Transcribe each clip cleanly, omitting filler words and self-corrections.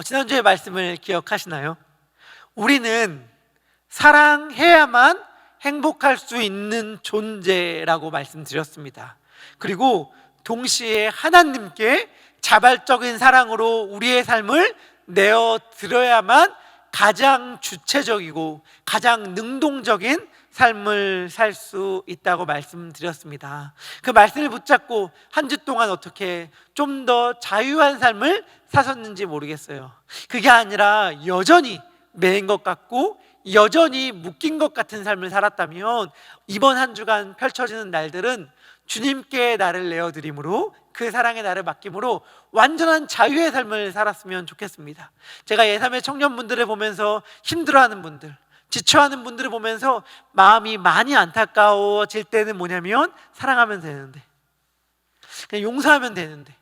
지난주의 말씀을 기억하시나요? 우리는 사랑해야만 행복할 수 있는 존재라고 말씀드렸습니다. 그리고 동시에 하나님께 자발적인 사랑으로 우리의 삶을 내어드려야만 가장 주체적이고 가장 능동적인 삶을 살 수 있다고 말씀드렸습니다. 그 말씀을 붙잡고 한 주 동안 어떻게 좀 더 자유한 삶을 사셨는지 모르겠어요. 그게 아니라 여전히 매인 것 같고 여전히 묶인 것 같은 삶을 살았다면 이번 한 주간 펼쳐지는 날들은 주님께 나를 내어드림으로 그 사랑의 나를 맡김으로 완전한 자유의 삶을 살았으면 좋겠습니다. 제가 예3의 청년분들을 보면서 힘들어하는 분들, 지쳐하는 분들을 보면서 마음이 많이 안타까워질 때는 뭐냐면 사랑하면 되는데, 그냥 용서하면 되는데,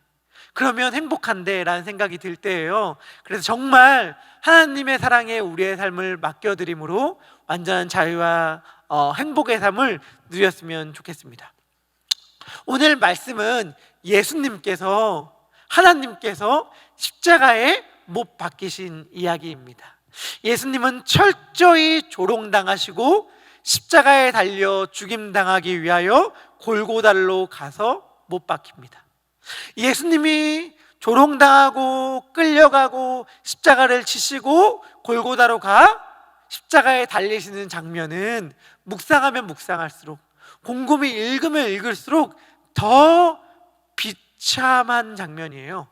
그러면 행복한데 라는 생각이 들 때예요. 그래서 정말 하나님의 사랑에 우리의 삶을 맡겨드림으로 완전한 자유와 행복의 삶을 누렸으면 좋겠습니다. 오늘 말씀은 예수님께서, 하나님께서 십자가에 못 박히신 이야기입니다. 예수님은 철저히 조롱당하시고 십자가에 달려 죽임당하기 위하여 골고다로 가서 못 박힙니다. 예수님이 조롱당하고 끌려가고 십자가를 치시고 골고다로 가 십자가에 달리시는 장면은 묵상하면 묵상할수록, 곰곰이 읽으면 읽을수록 더 비참한 장면이에요.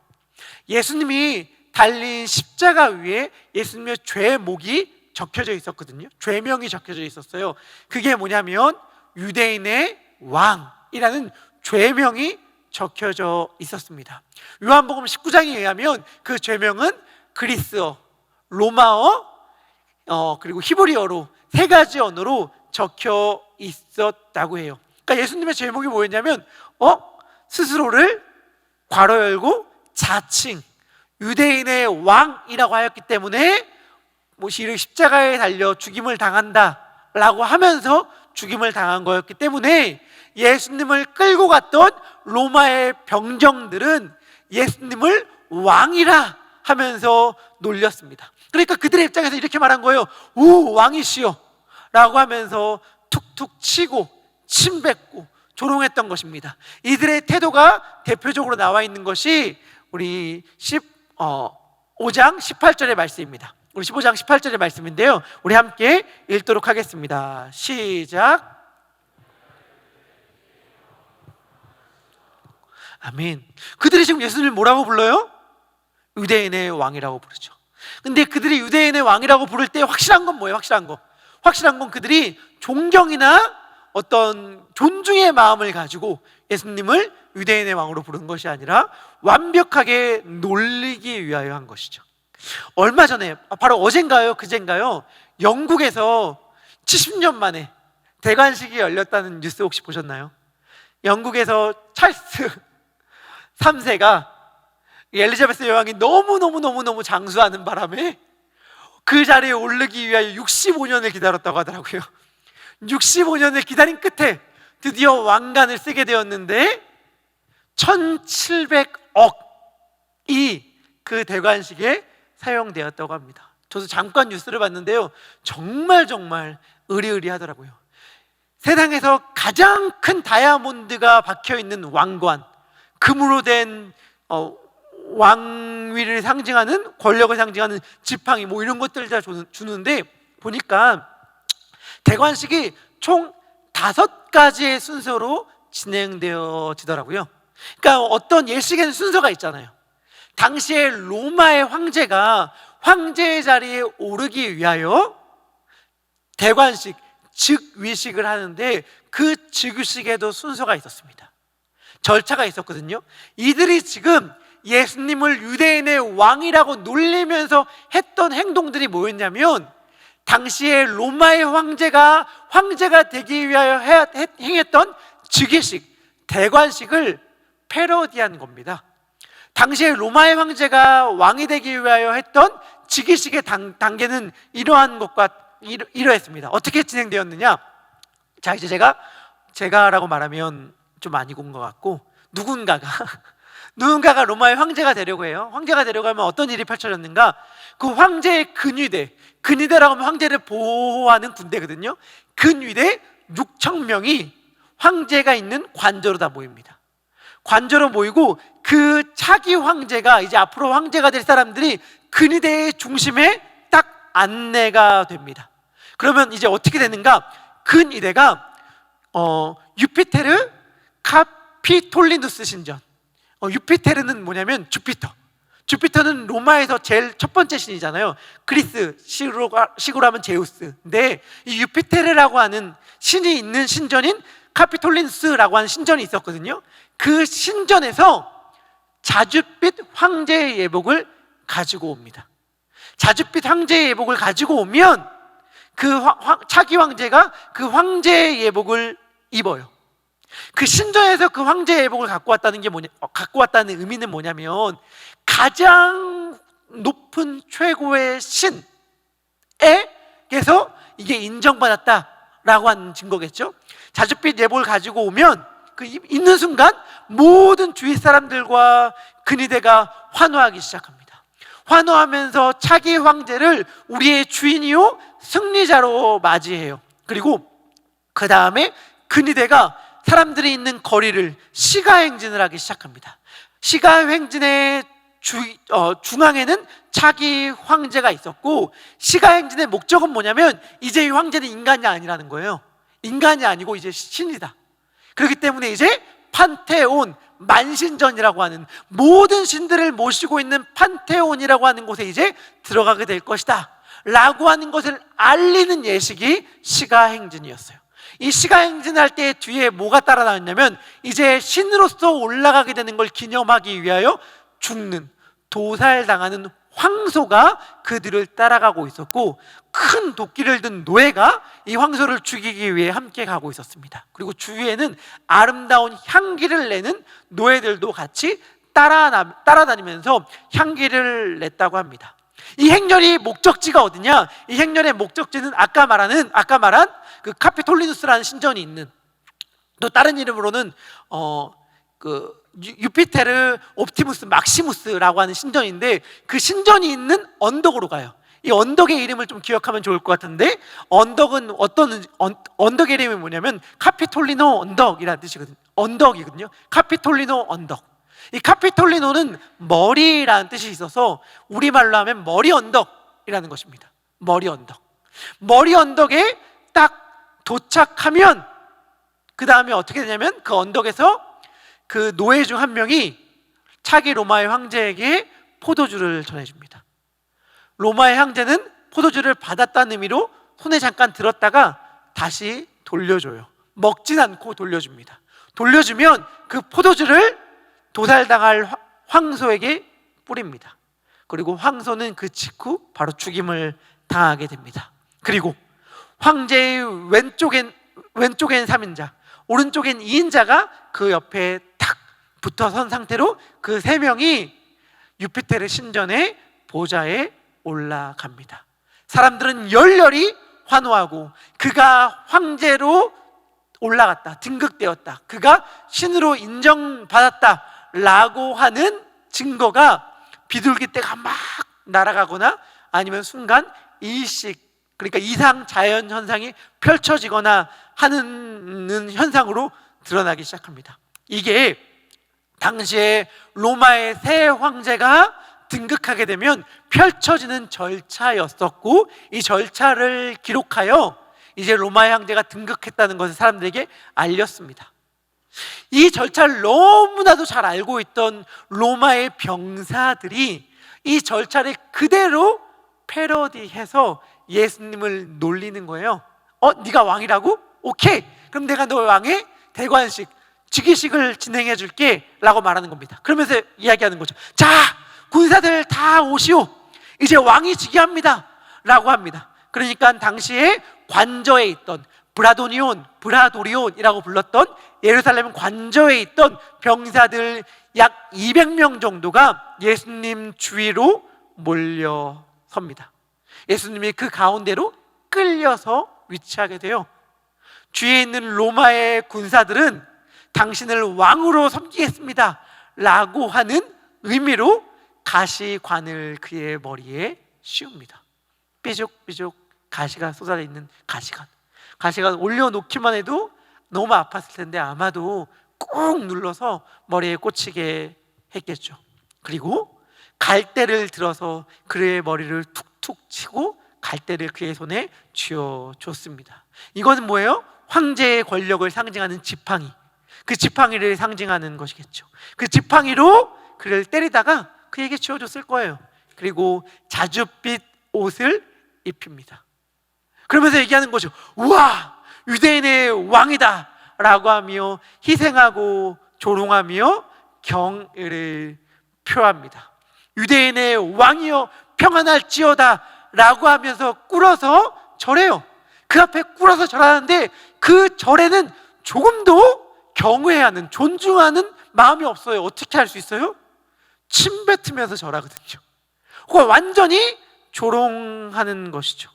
예수님이 달린 십자가 위에 예수님의 죄목이 적혀져 있었거든요. 죄명이 적혀져 있었어요. 그게 뭐냐면 유대인의 왕이라는 죄명이 적혀져 있었습니다. 요한복음 19장에 의하면 그 죄명은 그리스어, 로마어, 그리고 히브리어로 세 가지 언어로 적혀 있었다고 해요. 그러니까 예수님의 제목이 뭐였냐면 스스로를 괄호 열고 자칭 유대인의 왕이라고 하였기 때문에 이를 십자가에 달려 죽임을 당한다라고 하면서 죽임을 당한 거였기 때문에 예수님을 끌고 갔던 로마의 병정들은 예수님을 왕이라 하면서 놀렸습니다. 그러니까 그들의 입장에서 이렇게 말한 거예요. 오, 왕이시여 라고 하면서 툭툭 치고 침뱉고 조롱했던 것입니다. 이들의 태도가 대표적으로 나와 있는 것이 우리 15장 18절의 말씀입니다. 우리 15장 18절의 말씀인데요, 우리 함께 읽도록 하겠습니다. 시작. 아멘. 그들이 지금 예수님을 뭐라고 불러요? 유대인의 왕이라고 부르죠. 근데 그들이 유대인의 왕이라고 부를 때 확실한 건 뭐예요? 확실한 건 그들이 존경이나 어떤 존중의 마음을 가지고 예수님을 유대인의 왕으로 부른 것이 아니라 완벽하게 놀리기 위하여 한 것이죠. 얼마 전에, 바로 어젠가요? 그젠가요? 영국에서 70년 만에 대관식이 열렸다는 뉴스 혹시 보셨나요? 영국에서 찰스 3세가 엘리자베스 여왕이 너무 장수하는 바람에 그 자리에 오르기 위하여 65년을 기다렸다고 하더라고요. 65년을 기다린 끝에 드디어 왕관을 쓰게 되었는데 1700억이 그 대관식에 사용되었다고 합니다. 저도 잠깐 뉴스를 봤는데요, 정말 의리하더라고요. 세상에서 가장 큰 다이아몬드가 박혀있는 왕관, 금으로 된 왕위를 상징하는, 권력을 상징하는 지팡이 이런 것들을 다 주는데 보니까 대관식이 총 5가지의 순서로 진행되어지더라고요. 그러니까 어떤 예식에는 순서가 있잖아요. 당시에 로마의 황제가 황제의 자리에 오르기 위하여 대관식, 즉위식을 하는데 그 즉위식에도 순서가 있었습니다. 절차가 있었거든요. 이들이 지금 예수님을 유대인의 왕이라고 놀리면서 했던 행동들이 뭐였냐면 당시에 로마의 황제가 되기 위하여 행했던 즉위식, 대관식을 패러디한 겁니다. 당시에 로마의 황제가 왕이 되기 위하여 했던 즉위식의 단계는 이러한 것과 이러했습니다. 어떻게 진행되었느냐? 자, 이제 제가라고 말하면 좀 아니고 온 것 같고, 누군가가 누군가가 로마의 황제가 되려고 해요. 황제가 되려고 하면 어떤 일이 펼쳐졌는가? 그 황제의 근위대라고 하면 황제를 보호하는 군대거든요. 근위대 6천 명이 황제가 있는 관저로 다 모입니다. 관저로 모이고 그 차기 황제가, 이제 앞으로 황제가 될 사람들이 근위대의 중심에 딱 안내가 됩니다. 그러면 이제 어떻게 되는가? 근위대가 유피테르 카피톨리누스 신전. 유피테르는 뭐냐면 주피터는 로마에서 제일 첫 번째 신이잖아요. 그리스 식으로 하면 제우스. 근데 이 유피테르라고 하는 신이 있는 신전인 카피톨리누스라고 하는 신전이 있었거든요. 그 신전에서 자줏빛 황제의 예복을 가지고 옵니다. 자줏빛 황제의 예복을 가지고 오면 그 차기 황제가 그 황제의 예복을 입어요. 그 신전에서 그 황제의 예복을 갖고 왔다는 의미는 뭐냐면 가장 높은 최고의 신에게서 이게 인정받았다라고 하는 증거겠죠. 자줏빛 예복을 가지고 오면 그 있는 순간 모든 주위 사람들과 근위대가 환호하기 시작합니다. 환호하면서 차기 황제를 우리의 주인이요 승리자로 맞이해요. 그리고 그 다음에 근위대가 사람들이 있는 거리를 시가행진을 하기 시작합니다. 시가행진의 중앙에는 차기 황제가 있었고, 시가행진의 목적은 뭐냐면 이제 이 황제는 인간이 아니라는 거예요. 인간이 아니고 이제 신이다. 그렇기 때문에 이제 판테온, 만신전이라고 하는 모든 신들을 모시고 있는 판테온이라고 하는 곳에 이제 들어가게 될 것이다 라고 하는 것을 알리는 예식이 시가행진이었어요. 이 시가행진할 때 뒤에 뭐가 따라 나왔냐면 이제 신으로서 올라가게 되는 걸 기념하기 위하여 죽는, 도살당하는 황소가 그들을 따라가고 있었고, 큰 도끼를 든 노예가 이 황소를 죽이기 위해 함께 가고 있었습니다. 그리고 주위에는 아름다운 향기를 내는 노예들도 같이 따라다니면서 향기를 냈다고 합니다. 이 행렬이 목적지가 어디냐? 이 행렬의 목적지는 아까 말한 그 카피톨리누스라는 신전이 있는, 또 다른 이름으로는 유피테르 옵티무스 막시무스라고 하는 신전인데, 그 신전이 있는 언덕으로 가요. 이 언덕의 이름을 좀 기억하면 좋을 것 같은데, 언덕은 언덕의 이름이 뭐냐면 카피톨리노 언덕이라는 뜻이거든요. 언덕이거든요. 카피톨리노 언덕. 이 카피톨리노는 머리라는 뜻이 있어서 우리말로 하면 머리 언덕이라는 것입니다. 머리 언덕. 머리 언덕에 딱 도착하면 그 다음에 어떻게 되냐면 그 언덕에서 그 노예 중 한 명이 차기 로마의 황제에게 포도주를 전해줍니다. 로마의 황제는 포도주를 받았다는 의미로 손에 잠깐 들었다가 다시 돌려줘요. 먹진 않고 돌려줍니다. 돌려주면 그 포도주를 도살당할 황소에게 뿌립니다. 그리고 황소는 그 직후 바로 죽임을 당하게 됩니다. 그리고 황제의 왼쪽엔 3인자, 오른쪽엔 2인자가 그 옆에 탁 붙어 선 상태로 그 3명이 유피테르 신전의 보좌에 올라갑니다. 사람들은 열렬히 환호하고 그가 황제로 올라갔다, 등극되었다, 그가 신으로 인정받았다 라고 하는 증거가 비둘기떼가 막 날아가거나 아니면 순간 일식, 그러니까 이상 자연 현상이 펼쳐지거나 하는 현상으로 드러나기 시작합니다. 이게 당시에 로마의 새 황제가 등극하게 되면 펼쳐지는 절차였었고, 이 절차를 기록하여 이제 로마의 황제가 등극했다는 것을 사람들에게 알렸습니다. 이 절차를 너무나도 잘 알고 있던 로마의 병사들이 이 절차를 그대로 패러디해서 예수님을 놀리는 거예요. 네가 왕이라고? 오케이, 그럼 내가 너 왕의 대관식, 즉위식을 진행해 줄게 라고 말하는 겁니다. 그러면서 이야기하는 거죠. 자, 군사들 다 오시오, 이제 왕이 즉위합니다 라고 합니다. 그러니까 당시에 관저에 있던 브라도리온이라고 불렀던 예루살렘 관저에 있던 병사들 약 200명 정도가 예수님 주위로 몰려섭니다. 예수님이 그 가운데로 끌려서 위치하게 돼요. 주위에 있는 로마의 군사들은 당신을 왕으로 섬기겠습니다 라고 하는 의미로 가시관을 그의 머리에 씌웁니다. 삐죽삐죽 가시가 쏟아져 있는 가시관 올려놓기만 해도 너무 아팠을 텐데 아마도 꾹 눌러서 머리에 꽂히게 했겠죠. 그리고 갈대를 들어서 그의 머리를 툭툭 치고 갈대를 그의 손에 쥐어줬습니다. 이것은 뭐예요? 황제의 권력을 상징하는 지팡이, 그 지팡이를 상징하는 것이겠죠. 그 지팡이로 그를 때리다가 그에게 쥐어줬을 거예요. 그리고 자줏빛 옷을 입힙니다. 그러면서 얘기하는 거죠. 우와, 유대인의 왕이다 라고 하며 희생하고 조롱하며 경의를 표합니다. 유대인의 왕이여 평안할지어다 라고 하면서 꿇어서 절해요. 그 앞에 꿇어서 절하는데 그 절에는 조금도 경외하는, 존중하는 마음이 없어요. 어떻게 할 수 있어요? 침 뱉으면서 절하거든요. 완전히 조롱하는 것이죠.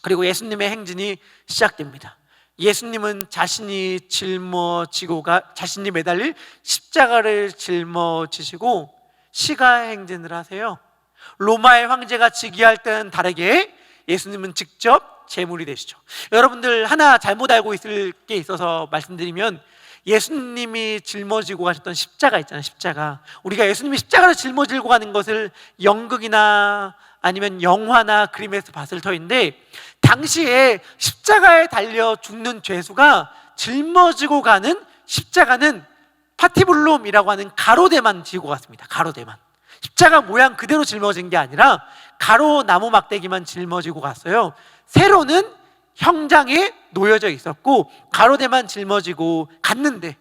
그리고 예수님의 행진이 시작됩니다. 예수님은 자신이 매달릴 십자가를 짊어지시고 시가행진을 하세요. 로마의 황제가 즉위할 때는 다르게 예수님은 직접 제물이 되시죠. 여러분들 하나 잘못 알고 있을 게 있어서 말씀드리면, 예수님이 짊어지고 가셨던 십자가 있잖아요. 십자가. 우리가 예수님이 십자가를 짊어지고 가는 것을 연극이나 아니면 영화나 그림에서 봤을 터인데, 당시에 십자가에 달려 죽는 죄수가 짊어지고 가는 십자가는 파티블룸이라고 하는 가로대만 지고 갔습니다. 가로대만. 십자가 모양 그대로 짊어진 게 아니라 가로 나무 막대기만 짊어지고 갔어요. 세로는 형장에 놓여져 있었고 가로대만 짊어지고 갔는데,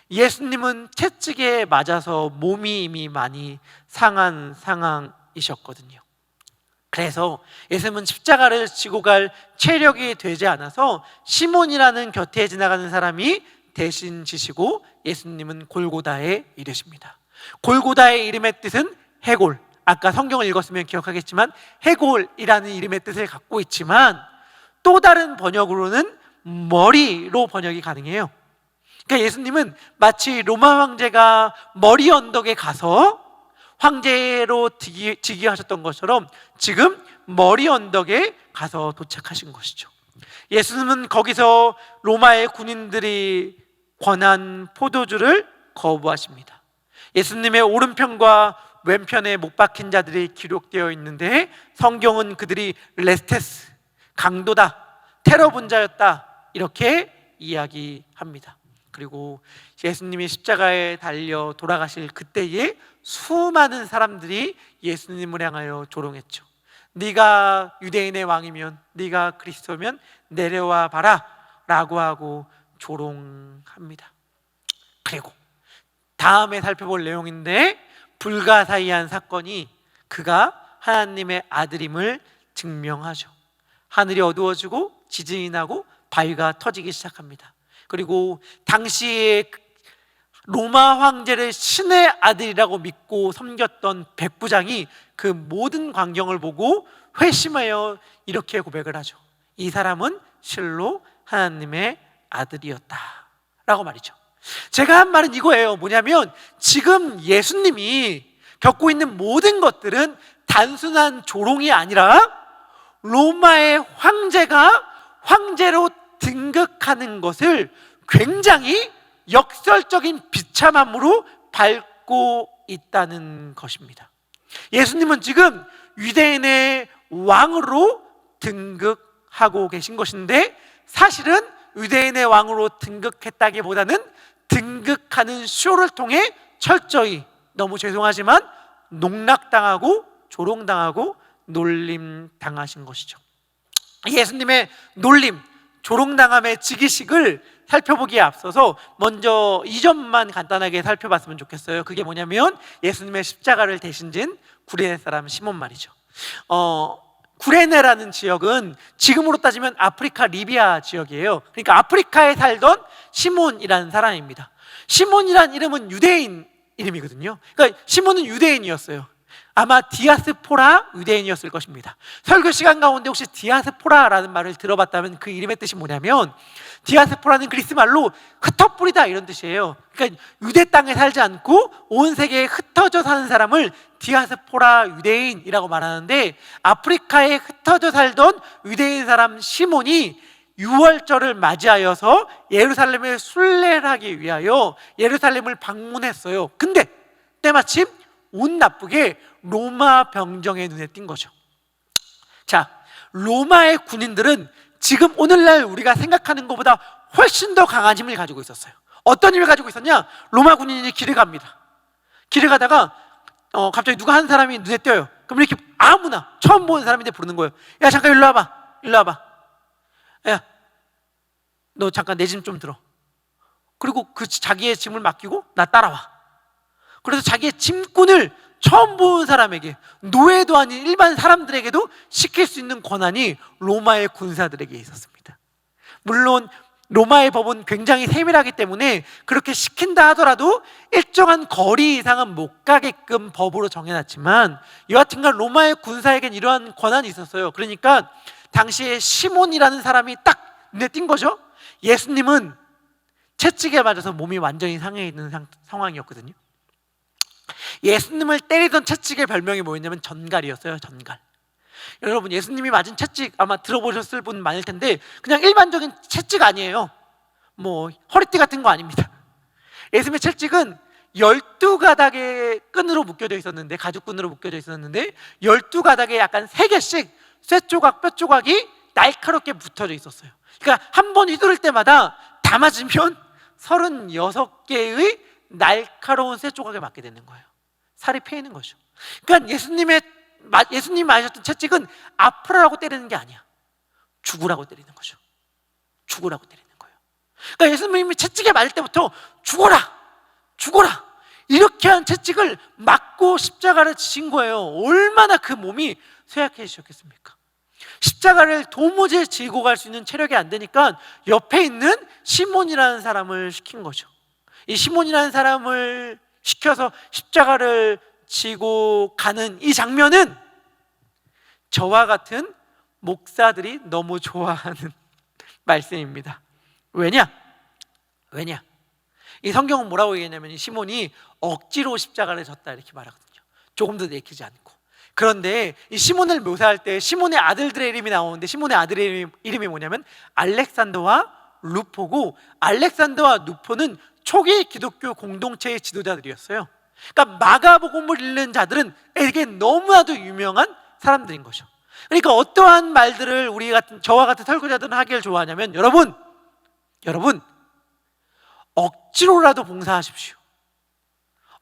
예수님은 채찍에 맞아서 몸이 이미 많이 상한 상황이셨거든요. 그래서 예수님은 십자가를 지고 갈 체력이 되지 않아서 시몬이라는 곁에 지나가는 사람이 대신 지시고 예수님은 골고다에 이르십니다. 골고다의 이름의 뜻은 해골, 아까 성경을 읽었으면 기억하겠지만 해골이라는 이름의 뜻을 갖고 있지만 또 다른 번역으로는 머리로 번역이 가능해요. 그러니까 예수님은 마치 로마 황제가 머리 언덕에 가서 황제로 즉위하셨던 것처럼 지금 머리 언덕에 가서 도착하신 것이죠. 예수님은 거기서 로마의 군인들이 권한 포도주를 거부하십니다. 예수님의 오른편과 왼편에 못 박힌 자들이 기록되어 있는데, 성경은 그들이 레스테스, 강도다, 테러 분자였다 이렇게 이야기합니다. 그리고 예수님이 십자가에 달려 돌아가실 그때에 수많은 사람들이 예수님을 향하여 조롱했죠. 네가 유대인의 왕이면, 네가 그리스도면 내려와 봐라 라고 하고 조롱합니다. 그리고 다음에 살펴볼 내용인데, 불가사의한 사건이 그가 하나님의 아들임을 증명하죠. 하늘이 어두워지고 지진이 나고 바위가 터지기 시작합니다. 그리고 당시에 로마 황제를 신의 아들이라고 믿고 섬겼던 백부장이 그 모든 광경을 보고 회심하여 이렇게 고백을 하죠. 이 사람은 실로 하나님의 아들이었다 라고 말이죠. 제가 한 말은 이거예요. 뭐냐면 지금 예수님이 겪고 있는 모든 것들은 단순한 조롱이 아니라 로마의 황제가 황제로 등극하는 것을 굉장히 역설적인 비참함으로 밟고 있다는 것입니다. 예수님은 지금 유대인의 왕으로 등극하고 계신 것인데, 사실은 유대인의 왕으로 등극했다기보다는 등극하는 쇼를 통해 철저히, 너무 죄송하지만 농락당하고 조롱당하고 놀림당하신 것이죠. 예수님의 놀림, 조롱당함의 즉위식을 살펴보기에 앞서서 먼저 이 점만 간단하게 살펴봤으면 좋겠어요. 그게 뭐냐면 예수님의 십자가를 대신 진 구레네 사람 시몬 말이죠. 구레네라는 지역은 지금으로 따지면 아프리카 리비아 지역이에요. 그러니까 아프리카에 살던 시몬이라는 사람입니다. 시몬이라는 이름은 유대인 이름이거든요. 그러니까 시몬은 유대인이었어요. 아마 디아스포라 유대인이었을 것입니다. 설교 시간 가운데 혹시 디아스포라라는 말을 들어봤다면 그 이름의 뜻이 뭐냐면, 디아스포라는 그리스 말로 흩어뿌리다 이런 뜻이에요. 그러니까 유대 땅에 살지 않고 온 세계에 흩어져 사는 사람을 디아스포라 유대인이라고 말하는데, 아프리카에 흩어져 살던 유대인 사람 시몬이 유월절을 맞이하여서 예루살렘에 순례를 하기 위하여 예루살렘을 방문했어요. 근데 때마침 운 나쁘게 로마 병정의 눈에 띈 거죠. 자, 로마의 군인들은 지금 오늘날 우리가 생각하는 것보다 훨씬 더 강한 힘을 가지고 있었어요. 어떤 힘을 가지고 있었냐? 로마 군인이 길을 갑니다. 길을 가다가 갑자기 누가 한 사람이 눈에 띄어요. 그럼 이렇게 아무나 처음 보는 사람인데 부르는 거예요. 야, 잠깐 일로 와봐. 일로 와봐. 야, 너 잠깐 내 짐 좀 들어. 그리고 그 자기의 짐을 맡기고 나 따라와. 그래서 자기의 짐꾼을 처음 본 사람에게, 노예도 아닌 일반 사람들에게도 시킬 수 있는 권한이 로마의 군사들에게 있었습니다. 물론 로마의 법은 굉장히 세밀하기 때문에 그렇게 시킨다 하더라도 일정한 거리 이상은 못 가게끔 법으로 정해놨지만, 여하튼간 로마의 군사에겐 이러한 권한이 있었어요. 그러니까 당시에 시몬이라는 사람이 딱 눈에 띈 거죠. 예수님은 채찍에 맞아서 몸이 완전히 상해 있는 상황이었거든요. 예수님을 때리던 채찍의 별명이 뭐였냐면 전갈이었어요. 전갈. 여러분, 예수님이 맞은 채찍 아마 들어보셨을 분 많을 텐데 그냥 일반적인 채찍 아니에요. 뭐 허리띠 같은 거 아닙니다. 예수님의 채찍은 12가닥의 끈으로 묶여져 있었는데, 가죽끈으로 묶여져 있었는데 12가닥에 약간 3개씩 쇠조각, 뼈조각이 날카롭게 붙어져 있었어요. 그러니까 한 번 휘두를 때마다 다 맞으면 36개의 날카로운 쇠조각에 맞게 되는 거예요. 살이 패이는 거죠. 그러니까 예수님이 맞으셨던 채찍은 아프라고 때리는 게 아니야. 죽으라고 때리는 거죠. 죽으라고 때리는 거예요. 그러니까 예수님이 채찍에 맞을 때부터 죽어라! 죽어라! 이렇게 한 채찍을 맞고 십자가를 지신 거예요. 얼마나 그 몸이 쇠약해지셨겠습니까? 십자가를 도무지 지고 갈 수 있는 체력이 안 되니까 옆에 있는 시몬이라는 사람을 시킨 거죠. 이 시몬이라는 사람을 시켜서 십자가를 지고 가는 이 장면은 저와 같은 목사들이 너무 좋아하는 말씀입니다. 왜냐? 이 성경은 뭐라고 얘기하냐면, 이 시몬이 억지로 십자가를 졌다 이렇게 말하거든요. 조금도 내키지 않고. 그런데 이 시몬을 묘사할 때 시몬의 아들들의 이름이 나오는데, 시몬의 아들의 이름이 뭐냐면 알렉산더와 루포고, 알렉산더와 루포는 초기 기독교 공동체의 지도자들이었어요. 그러니까 마가복음을 읽는 자들에게 너무나도 유명한 사람들인 거죠. 그러니까 어떠한 말들을 저와 같은 설교자들은 하기를 좋아하냐면, 여러분 억지로라도 봉사하십시오.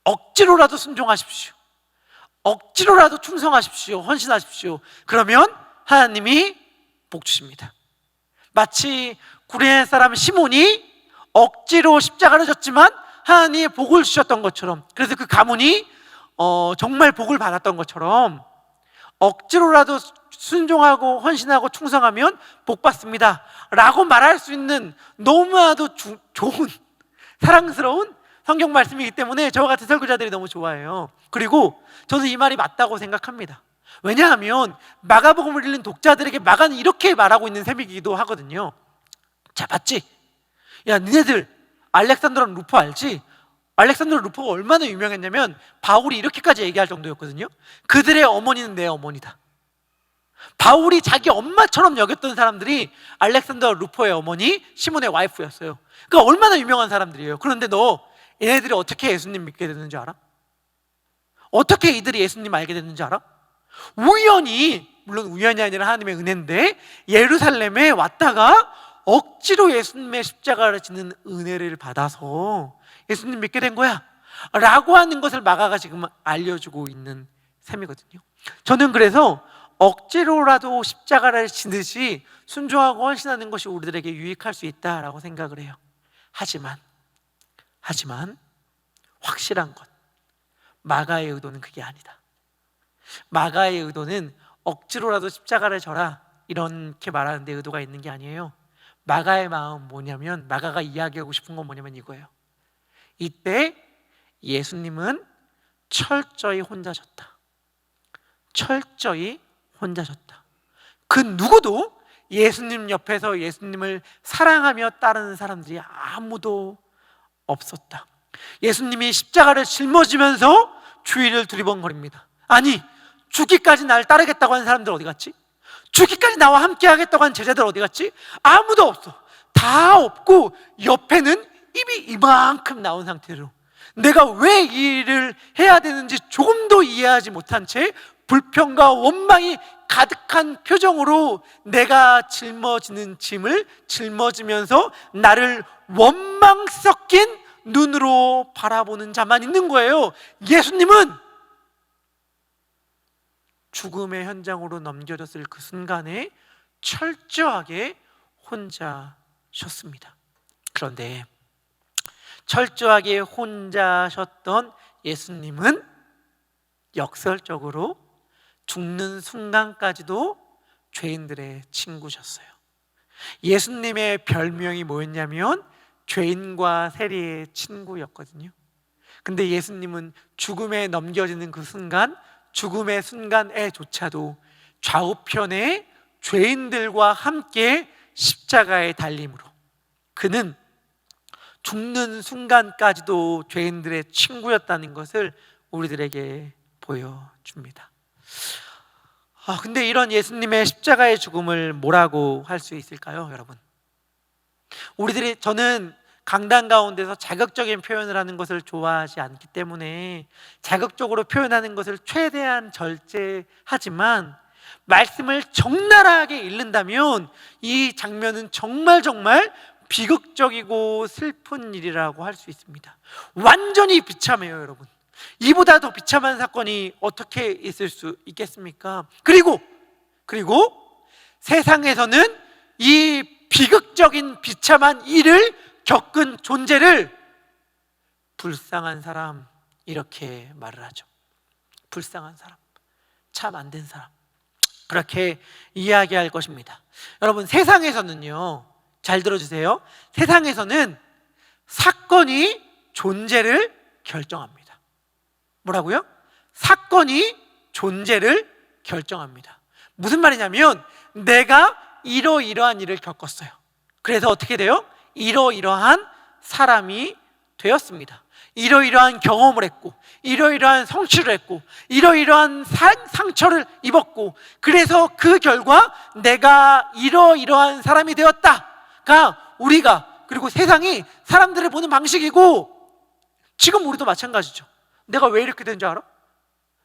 억지로라도 순종하십시오. 억지로라도 충성하십시오. 헌신하십시오. 그러면 하나님이 복 주십니다. 마치 구레네 사람 시몬이 억지로 십자가를 졌지만 하나님이 복을 주셨던 것처럼, 그래서 그 가문이 정말 복을 받았던 것처럼, 억지로라도 순종하고 헌신하고 충성하면 복 받습니다 라고 말할 수 있는 너무나도 좋은 사랑스러운 성경 말씀이기 때문에 저와 같은 설교자들이 너무 좋아해요. 그리고 저는 이 말이 맞다고 생각합니다. 왜냐하면 마가복음을 읽는 독자들에게 마가는 이렇게 말하고 있는 셈이기도 하거든요. 자, 봤지? 야, 니네들 알렉산더랑 루포 알지? 알렉산더랑 루포가 얼마나 유명했냐면 바울이 이렇게까지 얘기할 정도였거든요. 그들의 어머니는 내 어머니다. 바울이 자기 엄마처럼 여겼던 사람들이 알렉산더 루포의 어머니 시몬의 와이프였어요. 그러니까 얼마나 유명한 사람들이에요. 그런데 너 얘네들이 어떻게 예수님 믿게 됐는지 알아? 어떻게 이들이 예수님 알게 됐는지 알아? 우연히, 물론 우연이 아니라 하나님의 은혜인데, 예루살렘에 왔다가 억지로 예수님의 십자가를 지는 은혜를 받아서 예수님 믿게 된 거야 라고 하는 것을 마가가 지금 알려주고 있는 셈이거든요. 저는 그래서 억지로라도 십자가를 지듯이 순종하고 헌신하는 것이 우리들에게 유익할 수 있다라고 생각을 해요. 하지만 확실한 것, 마가의 의도는 그게 아니다. 마가의 의도는 억지로라도 십자가를 져라 이렇게 말하는 데 의도가 있는 게 아니에요. 마가의 마음 뭐냐면, 마가가 이야기하고 싶은 건 뭐냐면 이거예요. 이때 예수님은 철저히 혼자 졌다. 철저히 혼자셨다. 그 누구도 예수님 옆에서 예수님을 사랑하며 따르는 사람들이 아무도 없었다. 예수님이 십자가를 짊어지면서 주위를 두리번거립니다. 아니, 죽기까지 날 따르겠다고 하는 사람들 어디 갔지? 죽기까지 나와 함께 하겠다고 하는 제자들 어디 갔지? 아무도 없어. 다 없고 옆에는 입이 이만큼 나온 상태로 내가 왜 이 일을 해야 되는지 조금도 이해하지 못한 채 불평과 원망이 가득한 표정으로 내가 짊어지는 짐을 짊어지면서 나를 원망 섞인 눈으로 바라보는 자만 있는 거예요. 예수님은 죽음의 현장으로 넘겨졌을 그 순간에 철저하게 혼자 쉬었습니다. 그런데 철저하게 혼자 쉬었던 예수님은 역설적으로 죽는 순간까지도 죄인들의 친구셨어요. 예수님의 별명이 뭐였냐면 죄인과 세리의 친구였거든요. 근데 예수님은 죽음에 넘겨지는 그 순간, 죽음의 순간에조차도 좌우편에 죄인들과 함께 십자가에 달림으로 그는 죽는 순간까지도 죄인들의 친구였다는 것을 우리들에게 보여줍니다. 근데 이런 예수님의 십자가의 죽음을 뭐라고 할 수 있을까요, 여러분? 저는 강단 가운데서 자극적인 표현을 하는 것을 좋아하지 않기 때문에 자극적으로 표현하는 것을 최대한 절제하지만 말씀을 적나라하게 읽는다면 이 장면은 정말 비극적이고 슬픈 일이라고 할 수 있습니다. 완전히 비참해요, 여러분. 이보다 더 비참한 사건이 어떻게 있을 수 있겠습니까? 그리고 세상에서는 이 비극적인 비참한 일을 겪은 존재를 불쌍한 사람, 이렇게 말을 하죠. 불쌍한 사람, 참 안 된 사람, 그렇게 이야기할 것입니다. 여러분, 세상에서는요, 잘 들어주세요. 세상에서는 사건이 존재를 결정합니다. 뭐라고요? 사건이 존재를 결정합니다. 무슨 말이냐면 내가 이러이러한 일을 겪었어요. 그래서 어떻게 돼요? 이러이러한 사람이 되었습니다. 이러이러한 경험을 했고, 이러이러한 성취를 했고, 이러이러한 상처를 입었고, 그래서 그 결과 내가 이러이러한 사람이 되었다가 우리가, 그리고 세상이 사람들을 보는 방식이고, 지금 우리도 마찬가지죠. 내가 왜 이렇게 된 줄 알아?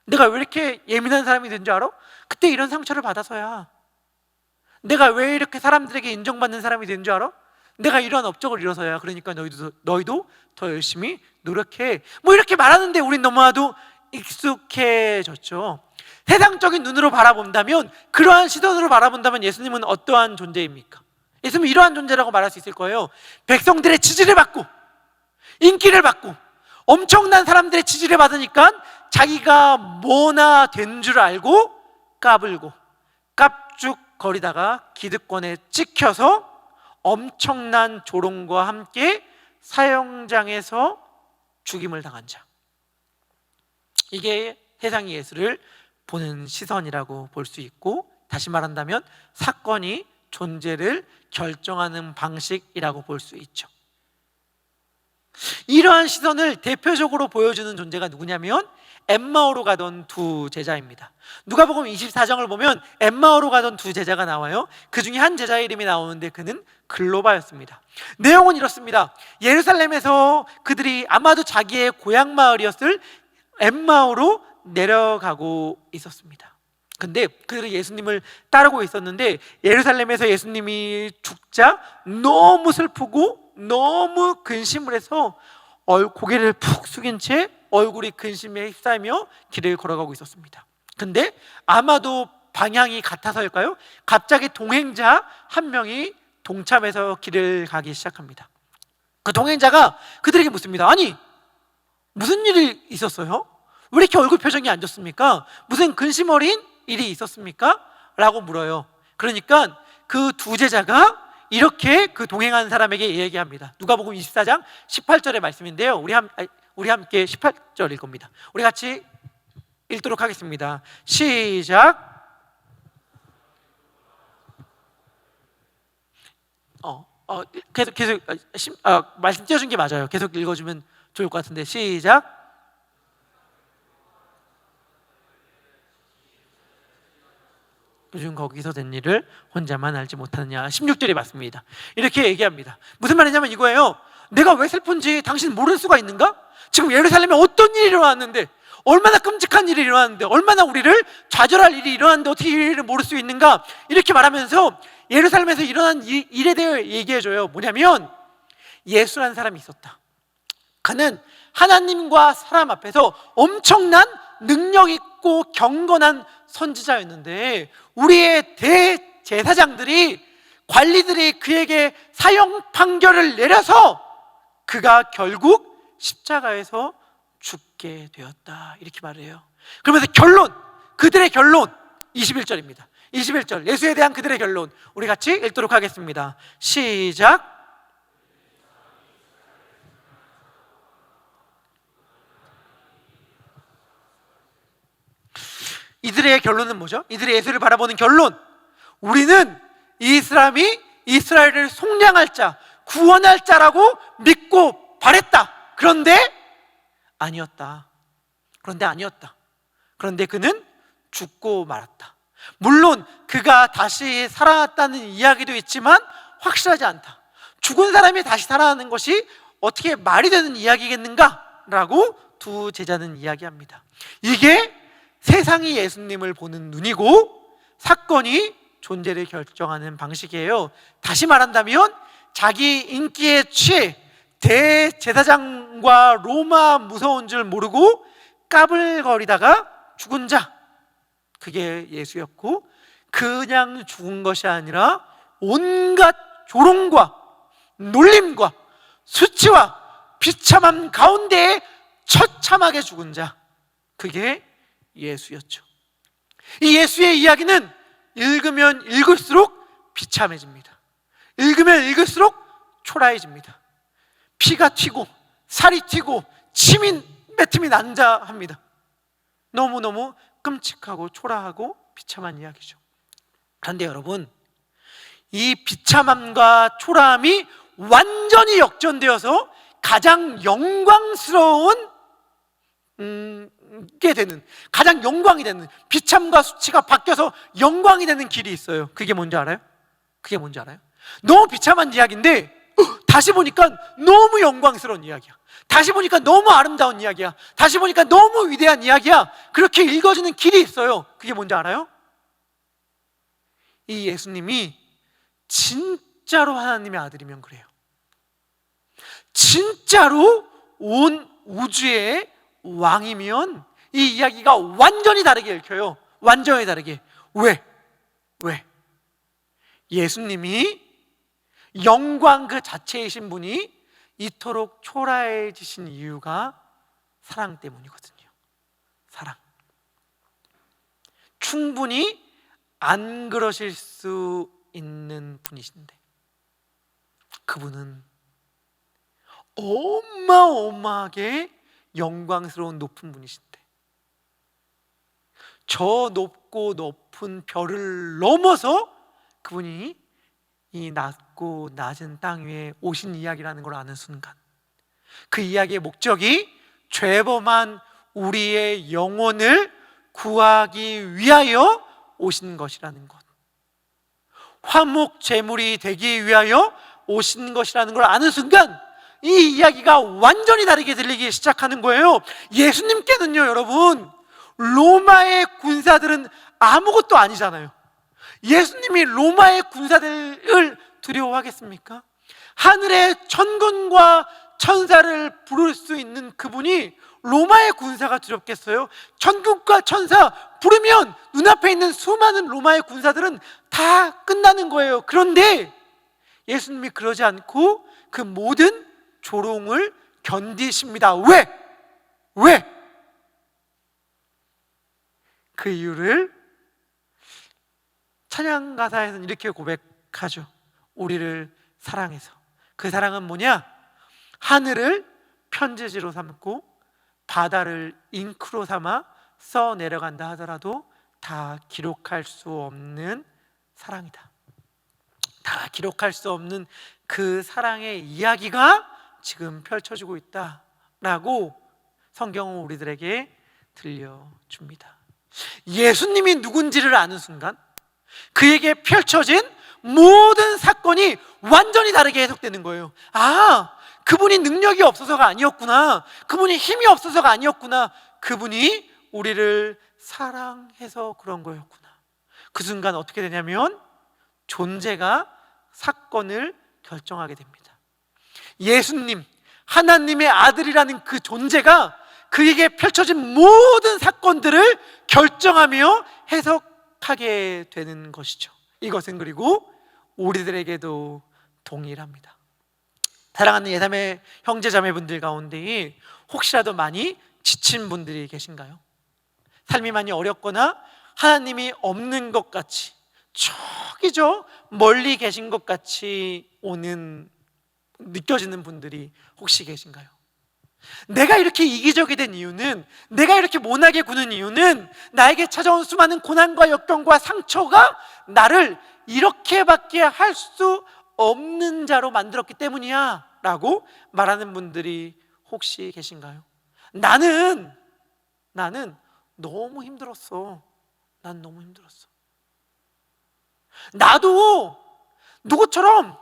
내가 왜 이렇게 예민한 사람이 된 줄 알아? 그때 이런 상처를 받아서야. 내가 왜 이렇게 사람들에게 인정받는 사람이 된 줄 알아? 내가 이러한 업적을 이뤄서야. 그러니까 너희도 더 열심히 노력해. 이렇게 말하는데 우린 너무나도 익숙해졌죠. 세상적인 눈으로 바라본다면, 그러한 시선으로 바라본다면 예수님은 어떠한 존재입니까? 예수님은 이러한 존재라고 말할 수 있을 거예요. 백성들의 지지를 받고 인기를 받고 엄청난 사람들의 지지를 받으니까 자기가 뭐나 된 줄 알고 까불고 깝죽거리다가 기득권에 찍혀서 엄청난 조롱과 함께 사형장에서 죽임을 당한 자. 이게 세상이 예수를 보는 시선이라고 볼 수 있고, 다시 말한다면 사건이 존재를 결정하는 방식이라고 볼 수 있죠. 이러한 시선을 대표적으로 보여주는 존재가 누구냐면 엠마오로 가던 두 제자입니다. 누가복음 24장을 보면 엠마오로 가던 두 제자가 나와요. 그 중에 한 제자의 이름이 나오는데 그는 글로바였습니다. 내용은 이렇습니다. 예루살렘에서 그들이 아마도 자기의 고향 마을이었을 엠마오로 내려가고 있었습니다. 근데 그들은 예수님을 따르고 있었는데 예루살렘에서 예수님이 죽자 너무 슬프고 너무 근심을 해서 고개를 푹 숙인 채 얼굴이 근심에 휩싸이며 길을 걸어가고 있었습니다. 근데 아마도 방향이 같아서일까요? 갑자기 동행자 한 명이 동참해서 길을 가기 시작합니다. 그 동행자가 그들에게 묻습니다. 아니, 무슨 일이 있었어요? 왜 이렇게 얼굴 표정이 안 좋습니까? 무슨 근심 어린 일이 있었습니까? 라고 물어요. 그러니까 그 두 제자가 이렇게 그 동행한 사람에게 얘기합니다. 누가복음 24장 18절의 말씀인데요. 우리 함께 18절 읽습니다. 우리 같이 읽도록 하겠습니다. 시작. 계속 말씀 띄워준 게 맞아요. 계속 읽어주면 좋을 것 같은데 시작. 요즘 거기서 된 일을 혼자만 알지 못하느냐. 16절이 맞습니다. 이렇게 얘기합니다. 무슨 말이냐면 이거예요. 내가 왜 슬픈지 당신 모를 수가 있는가? 지금 예루살렘에 어떤 일이 일어났는데, 얼마나 끔찍한 일이 일어났는데, 얼마나 우리를 좌절할 일이 일어났는데 어떻게 이 일을 모를 수 있는가? 이렇게 말하면서 예루살렘에서 일어난 일에 대해 얘기해줘요. 뭐냐면 예수라는 사람이 있었다. 그는 하나님과 사람 앞에서 엄청난 능력 있고 경건한 선지자였는데, 우리의 대제사장들이, 관리들이 그에게 사형 판결을 내려서 그가 결국 십자가에서 죽게 되었다. 이렇게 말해요. 그러면서 결론, 그들의 결론 21절입니다. 21절, 예수에 대한 그들의 결론 우리 같이 읽도록 하겠습니다. 시작. 이들의 결론은 뭐죠? 이들의 예수를 바라보는 결론, 우리는 이 사람이 이스라엘을 속량할 자, 구원할 자라고 믿고 바랬다. 그런데 아니었다. 그런데 그는 죽고 말았다. 물론 그가 다시 살아났다는 이야기도 있지만 확실하지 않다. 죽은 사람이 다시 살아나는 것이 어떻게 말이 되는 이야기겠는가? 라고 두 제자는 이야기합니다. 이게 세상이 예수님을 보는 눈이고 사건이 존재를 결정하는 방식이에요. 다시 말한다면 자기 인기에 취해 대제사장과 로마 무서운 줄 모르고 까불거리다가 죽은 자, 그게 예수였고, 그냥 죽은 것이 아니라 온갖 조롱과 놀림과 수치와 비참함 가운데에 처참하게 죽은 자, 그게 예수였죠. 이 예수의 이야기는 읽으면 읽을수록 비참해집니다. 읽으면 읽을수록 초라해집니다. 피가 튀고 살이 튀고 침이 맺힘이 난자 합니다. 너무너무 끔찍하고 초라하고 비참한 이야기죠. 그런데 여러분, 이 비참함과 초라함이 완전히 역전되어서 가장 영광스러운 게 되는, 가장 영광이 되는, 비참과 수치가 바뀌어서 영광이 되는 길이 있어요. 그게 뭔지 알아요? 너무 비참한 이야기인데 다시 보니까 너무 영광스러운 이야기야. 다시 보니까 너무 아름다운 이야기야. 다시 보니까 너무 위대한 이야기야. 그렇게 읽어지는 길이 있어요. 그게 뭔지 알아요? 이 예수님이 진짜로 하나님의 아들이면 그래요. 진짜로 온 우주의 왕이면 이 이야기가 완전히 다르게 읽혀요. 완전히 다르게. 왜? 예수님이 영광 그 자체이신 분이 이토록 초라해지신 이유가 사랑 때문이거든요. 사랑. 충분히 안 그러실 수 있는 분이신데 그분은 어마어마하게 영광스러운 높은 분이신데 저 높고 높은 별을 넘어서 그분이 이 낮고 낮은 땅 위에 오신 이야기라는 걸 아는 순간, 그 이야기의 목적이 죄범한 우리의 영혼을 구하기 위하여 오신 것이라는 것, 화목 제물이 되기 위하여 오신 것이라는 걸 아는 순간 이 이야기가 완전히 다르게 들리기 시작하는 거예요. 예수님께는요, 여러분, 로마의 군사들은 아무것도 아니잖아요. 예수님이 로마의 군사들을 두려워하겠습니까? 하늘의 천군과 천사를 부를 수 있는 그분이 로마의 군사가 두렵겠어요? 천군과 천사 부르면 눈앞에 있는 수많은 로마의 군사들은 다 끝나는 거예요. 그런데 예수님이 그러지 않고 그 모든 조롱을 견디십니다. 왜? 그 이유를 찬양 가사에서는 이렇게 고백하죠. 우리를 사랑해서. 그 사랑은 뭐냐? 하늘을 편지지로 삼고 바다를 잉크로 삼아 써 내려간다 하더라도 다 기록할 수 없는 사랑이다. 다 기록할 수 없는 그 사랑의 이야기가 지금 펼쳐지고 있다라고 성경은 우리들에게 들려줍니다. 예수님이 누군지를 아는 순간 그에게 펼쳐진 모든 사건이 완전히 다르게 해석되는 거예요. 아, 그분이 능력이 없어서가 아니었구나. 그분이 힘이 없어서가 아니었구나. 그분이 우리를 사랑해서 그런 거였구나. 그 순간 어떻게 되냐면 존재가 사건을 결정하게 됩니다. 예수님, 하나님의 아들이라는 그 존재가 그에게 펼쳐진 모든 사건들을 결정하며 해석하게 되는 것이죠. 이것은 그리고 우리들에게도 동일합니다. 사랑하는 예삼의 형제자매분들 가운데 혹시라도 많이 지친 분들이 계신가요? 삶이 많이 어렵거나 하나님이 없는 것 같이, 저기죠 멀리 계신 것 같이 느껴지는 분들이 혹시 계신가요? 내가 이렇게 이기적이 된 이유는, 내가 이렇게 모나게 구는 이유는 나에게 찾아온 수많은 고난과 역경과 상처가 나를 이렇게밖에 할 수 없는 자로 만들었기 때문이야 라고 말하는 분들이 혹시 계신가요? 나는 너무 힘들었어. 난 너무 힘들었어. 나도 누구처럼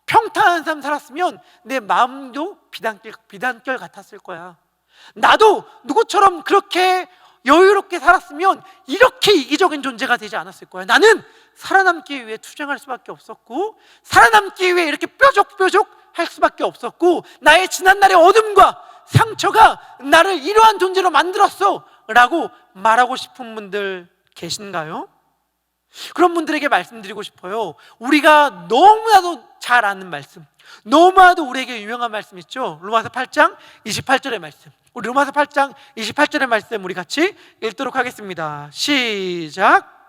평탄한 삶 살았으면 내 마음도 비단결 같았을 거야. 나도 누구처럼 그렇게 여유롭게 살았으면 이렇게 이기적인 존재가 되지 않았을 거야. 나는 살아남기 위해 투쟁할 수밖에 없었고, 살아남기 위해 이렇게 뾰족뾰족 할 수밖에 없었고, 나의 지난날의 어둠과 상처가 나를 이러한 존재로 만들었어 라고 말하고 싶은 분들 계신가요? 그런 분들에게 말씀드리고 싶어요. 우리가 너무나도 잘 아는 말씀, 너무나도 우리에게 유명한 말씀 있죠? 로마서 8장 28절의 말씀. 우리 로마서 8장 28절의 말씀 우리 같이 읽도록 하겠습니다. 시작.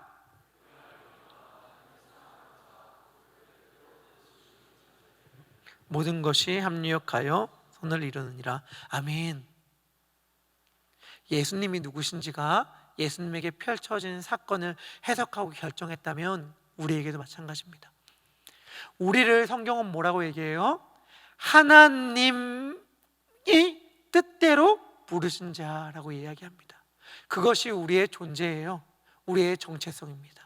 모든 것이 합력하여 선을 이루느니라. 아멘. 예수님이 누구신지가 예수님에게 펼쳐진 사건을 해석하고 결정했다면 우리에게도 마찬가지입니다. 우리를 성경은 뭐라고 얘기해요? 하나님이 뜻대로 부르신 자라고 이야기합니다. 그것이 우리의 존재예요. 우리의 정체성입니다.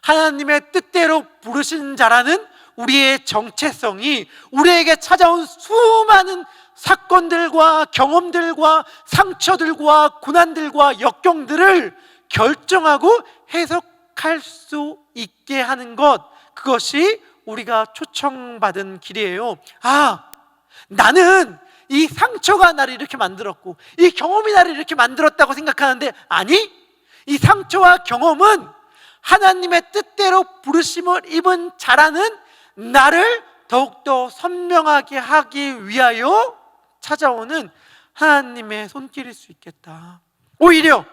하나님의 뜻대로 부르신 자라는 우리의 정체성이 우리에게 찾아온 수많은 사건들과 경험들과 상처들과 고난들과 역경들을 결정하고 해석할 수 있게 하는 것, 그것이 우리가 초청받은 길이에요. 아, 나는 이 상처가 나를 이렇게 만들었고 이 경험이 나를 이렇게 만들었다고 생각하는데, 아니, 이 상처와 경험은 하나님의 뜻대로 부르심을 입은 자라는 나를 더욱더 선명하게 하기 위하여 찾아오는 하나님의 손길일 수 있겠다. 오히려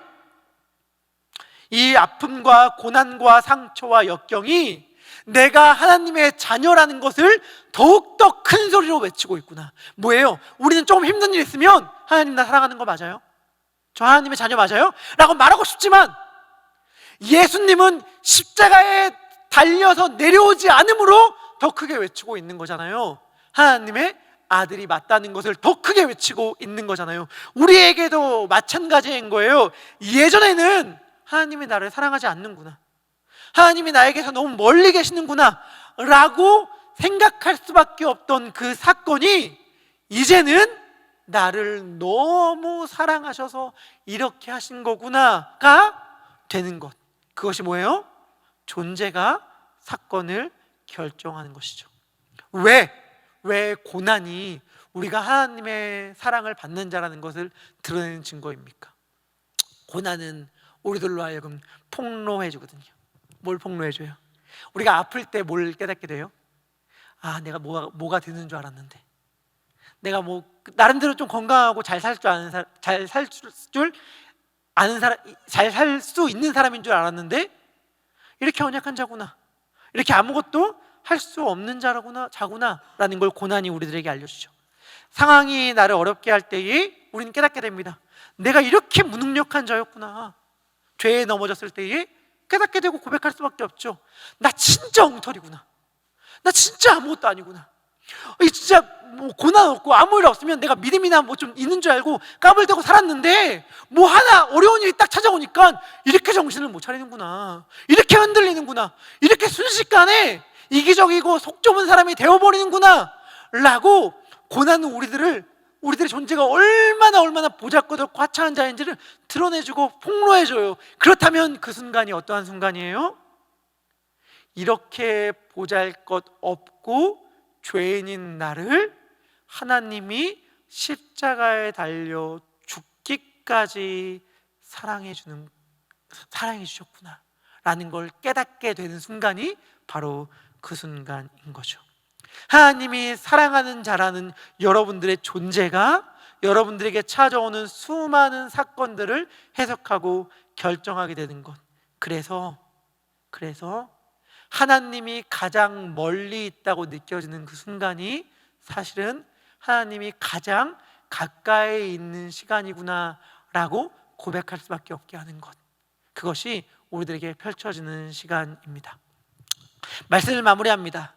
이 아픔과 고난과 상처와 역경이 내가 하나님의 자녀라는 것을 더욱더 큰 소리로 외치고 있구나. 뭐예요? 우리는 조금 힘든 일 있으면 하나님 나 사랑하는 거 맞아요? 저 하나님의 자녀 맞아요? 라고 말하고 싶지만 예수님은 십자가에 달려서 내려오지 않으므로 더 크게 외치고 있는 거잖아요. 하나님의 아들이 맞다는 것을 더 크게 외치고 있는 거잖아요. 우리에게도 마찬가지인 거예요. 예전에는 하나님이 나를 사랑하지 않는구나, 하나님이 나에게서 너무 멀리 계시는구나 라고 생각할 수밖에 없던 그 사건이 이제는 나를 너무 사랑하셔서 이렇게 하신 거구나가 되는 것. 그것이 뭐예요? 존재가 사건을 결정하는 것이죠. 왜 고난이 우리가 하나님의 사랑을 받는 자라는 것을 드러내는 증거입니까? 고난은 우리들로 하여금 폭로해 주거든요. 뭘 폭로해줘요? 우리가 아플 때 뭘 깨닫게 돼요? 아, 내가 뭐가 되는 줄 알았는데, 내가 나름대로 좀 건강하고 잘 살 수 있는 사람인 줄 알았는데 이렇게 연약한 자구나, 이렇게 아무것도 할 수 없는 자구나라는 걸 고난이 우리들에게 알려주죠. 상황이 나를 어렵게 할 때에 우리는 깨닫게 됩니다. 내가 이렇게 무능력한 자였구나. 죄에 넘어졌을 때에 깨닫게 되고 고백할 수밖에 없죠. 나 진짜 엉터리구나. 나 진짜 아무것도 아니구나. 이 진짜 뭐 고난 없고 아무 일 없으면 내가 믿음이나 뭐 좀 있는 줄 알고 까불대고 살았는데 뭐 하나 어려운 일이 딱 찾아오니까 이렇게 정신을 못 차리는구나. 이렇게 흔들리는구나. 이렇게 순식간에 이기적이고 속 좁은 사람이 되어버리는구나 라고 고난 후 우리들의 존재가 얼마나 보잘것없고 하찮은 자인지를 드러내주고 폭로해줘요. 그렇다면 그 순간이 어떠한 순간이에요? 이렇게 보잘것없고 죄인인 나를 하나님이 십자가에 달려 죽기까지 사랑해 주셨구나 라는 걸 깨닫게 되는 순간이 바로 그 순간인 거죠. 하나님이 사랑하는 자라는 여러분들의 존재가 여러분들에게 찾아오는 수많은 사건들을 해석하고 결정하게 되는 것. 그래서 하나님이 가장 멀리 있다고 느껴지는 그 순간이 사실은 하나님이 가장 가까이 있는 시간이구나 라고 고백할 수밖에 없게 하는 것. 그것이 우리들에게 펼쳐지는 시간입니다. 말씀을 마무리합니다.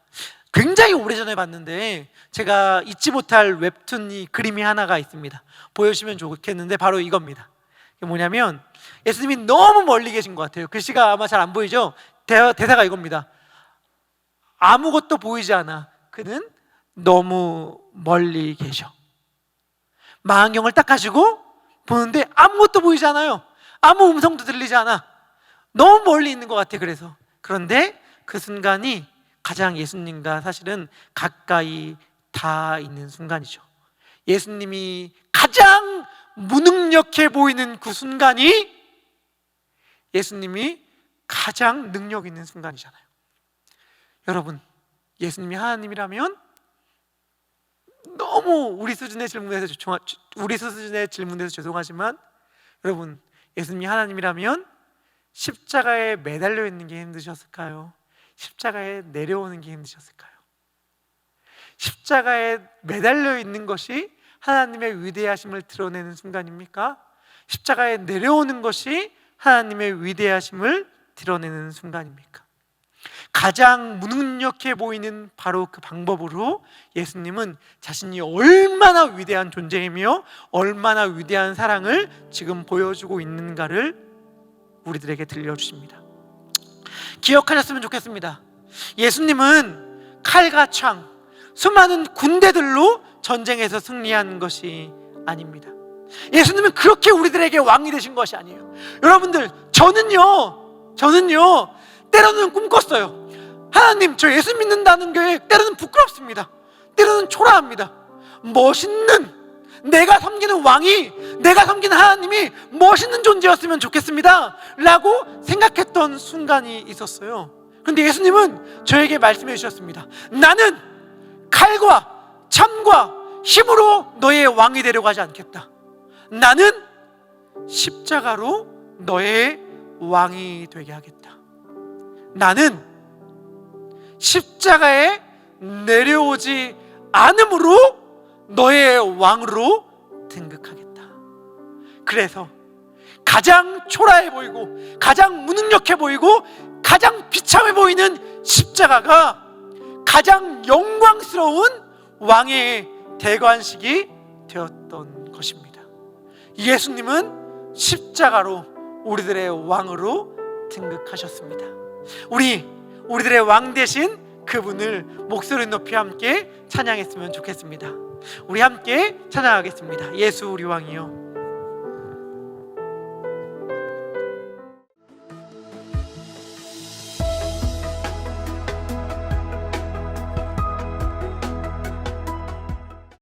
굉장히 오래전에 봤는데 제가 잊지 못할 웹툰 그림이 하나가 있습니다. 보여주시면 좋겠는데 바로 이겁니다. 이게 뭐냐면 예수님이 너무 멀리 계신 것 같아요. 글씨가 아마 잘 안 보이죠? 대사가 이겁니다. 아무것도 보이지 않아. 그는 너무 멀리 계셔. 망원경을 딱 가지고 보는데 아무것도 보이지 않아요. 아무 음성도 들리지 않아. 너무 멀리 있는 것 같아. 그런데 그 순간이 가장 예수님과 사실은 가까이 닿아 있는 순간이죠. 예수님이 가장 무능력해 보이는 그 순간이 예수님이 가장 능력 있는 순간이잖아요. 여러분, 예수님이 하나님이라면 너무 우리 수준의 질문에서 죄송하지만 여러분, 예수님이 하나님이라면 십자가에 매달려 있는 게 힘드셨을까요? 십자가에 내려오는 게 힘드셨을까요? 십자가에 매달려 있는 것이 하나님의 위대하심을 드러내는 순간입니까? 십자가에 내려오는 것이 하나님의 위대하심을 드러내는 순간입니까? 가장 무능력해 보이는 바로 그 방법으로 예수님은 자신이 얼마나 위대한 존재이며 얼마나 위대한 사랑을 지금 보여주고 있는가를 우리들에게 들려주십니다. 기억하셨으면 좋겠습니다. 예수님은 칼과 창, 수많은 군대들로 전쟁에서 승리한 것이 아닙니다. 예수님은 그렇게 우리들에게 왕이 되신 것이 아니에요. 여러분들, 저는요 때로는 꿈꿨어요. 하나님, 저 예수 믿는다는 게 때로는 부끄럽습니다. 때로는 초라합니다. 멋있는, 내가 섬기는 왕이, 내가 섬기는 하나님이 멋있는 존재였으면 좋겠습니다 라고 생각했던 순간이 있었어요. 그런데 예수님은 저에게 말씀해 주셨습니다. 나는 칼과 참과 힘으로 너의 왕이 되려고 하지 않겠다. 나는 십자가로 너의 왕이 되게 하겠다. 나는 십자가에 내려오지 않음으로 너의 왕으로 등극하겠다. 그래서 가장 초라해 보이고 가장 무능력해 보이고 가장 비참해 보이는 십자가가 가장 영광스러운 왕의 대관식이 되었던 것입니다. 예수님은 십자가로 우리들의 왕으로 등극하셨습니다. 우리들의 왕 대신 그분을 목소리 높이 함께 찬양했으면 좋겠습니다. 우리 함께 찬양하겠습니다. 예수 우리 왕이요.